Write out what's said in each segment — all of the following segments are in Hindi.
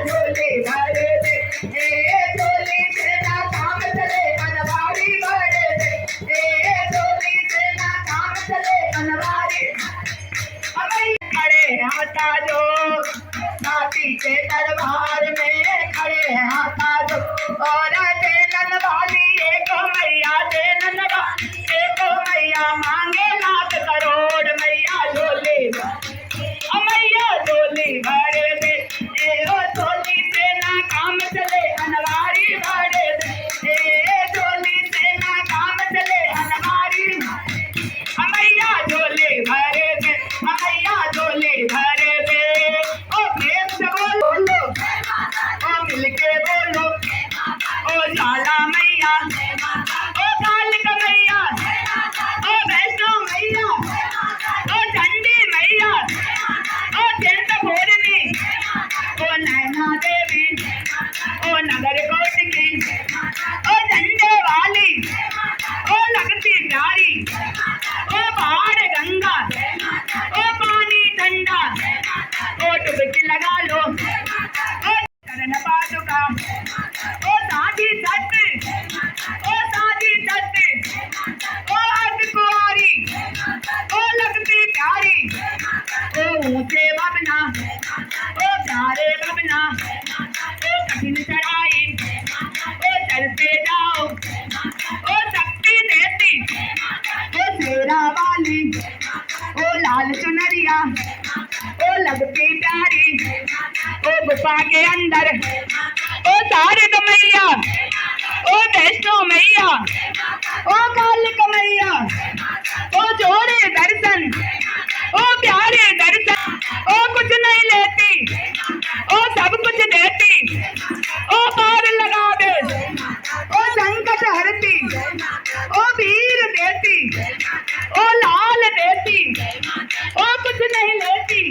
झोली भर दे, झोली से ना काम चले अनवारी भर दे, झोली से ना काम चले अनवारी। खड़े हाथा जो नाती के दरबार में, खड़े हाथा जो और देनन वाली एक मैया, देनन वाली एक मैया, मांगे लाख करोड़ मैया झोली मैया झोली भर दे, ओ झोली से ना काम चले अनवारी भर दे, झोली से ना काम चले अनवारी मैया झोली भर दे, मैया झोली भर दे। ओ प्रेम से बोलो, ओ मिलके बोलो, ओ जाला मैया, ओ कालिका मैया, ओ वैष्णो मैया, ओ चंडी मैया, ओ चिंतपूर्णी, ओ नैना देवी, ओ नगर कोट की, ओ झंडे वाली, ओ लगती प्यारी, ओ पहाड़ गंगा, ओ पानी ठंडा, ओ डुबकी लगा लो, ओ चरण पादुका, ओ साधी सत्य, ओ साधी सत्य, ओ अर्ध कुंवारी, ओ लगती प्यारी, ओ ऊंचे बबना, ओ प्यारे बबना, ओ कठिन चढ़ाई, ओ चलते जाओ, ओ शक्ति देती, ओ शेरा वाली, ओ लाल चुनरिया, ओ लगती प्यारी, ओ गुफा के अंदर, ओ शारद मैया, ओ वैष्णो मैया, ओ कालिका मैया, ओ जोड़े दर्शन, ओ प्यारे दर्शन, ओ कुछ नहीं लेती, ओ सब कुछ देती, ओ पार लगा दे, ओ संकट हरती, ओ वीर देती, ओ लाल देती, ओ कुछ नहीं लेती,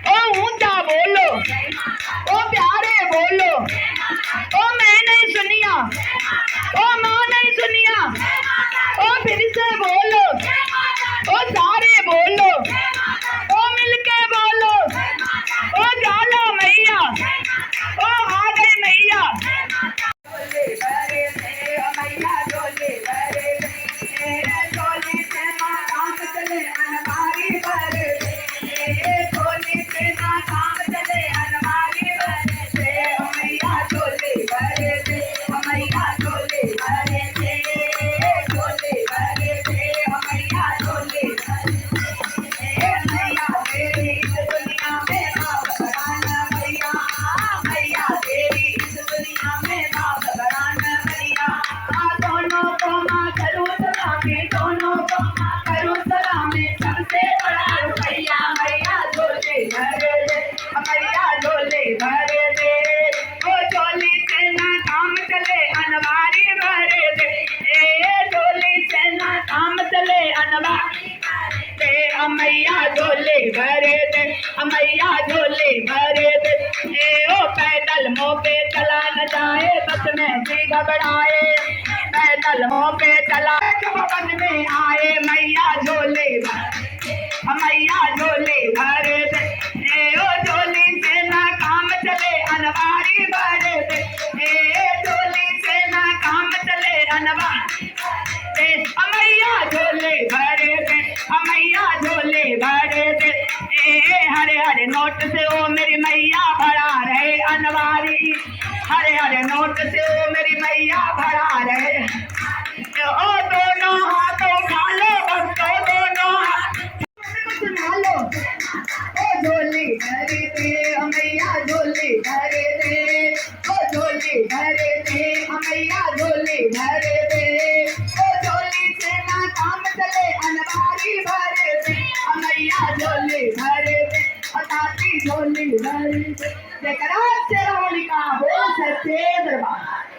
ओ ऊंचा बोलो, ओ प्यारे बोलो, ओ मैं नहीं सुनिया, ओ माँ नहीं सुनिया, ओ फिर से बोलो, ओ सारे बोलो, ओ मिलके बोलो, ओ जाला मैया, ओ आ गई मैया। झोली भरे दे मैया झोली भरे दे, झोली से ना काम चले अनवारी भर दे, झोली से ना काम चले अनवारी भर दे, मैया झोली भरे दे, मैया झोली भरे दे, झोली भरे दे, मैया झोली भरे दे, मैया तेरी इस दुनिया में बाप बराना मैया, मैया तेरी इस दुनिया में बाप बराना मैया, दोनों को माँ करूँ सलामी, दोनों को माँ करूँ सलामी, सबसे बड़ा रुपया मैया झोली भर दे, मैया झोली भर दे, ओ झोली से ना काम चले अनवारी भर दे, झोली से ना काम चले अनवारी दे, मैया झोली भर दे, मैया झोली भर दे, ओ पैदल मुँह पे चला न जाए, बस में जी घबराए, पैदल मुँह पे चला भवन में आए, मैया झोली भर दे, मैया झोली भर दे, ओ झोली से ना काम चले अनवारी भर दे, झोली से ना काम चले अनवारी दे, मैया झोली भर दे, मैया झोली भर दे, हरे हरे नोट से ओ मेरी मैया भरा रहे अनवारी, हरे हरे नोट से ओ मेरी मैया भरा रहे, ओ दोनों हाथों उठा लो भक्तों, दोनों हाथ सुना लो, ओ झोली भर दे, मैया झोली भर दे, ओ झोली भर दे, मैया झोली भर दे, ओ झोली से ना काम चले अनवारी भर दे, मैया झोली भर दे, ताती झोली भर दे, जयकारा शेरा वाली का हो सच्चे दरबार।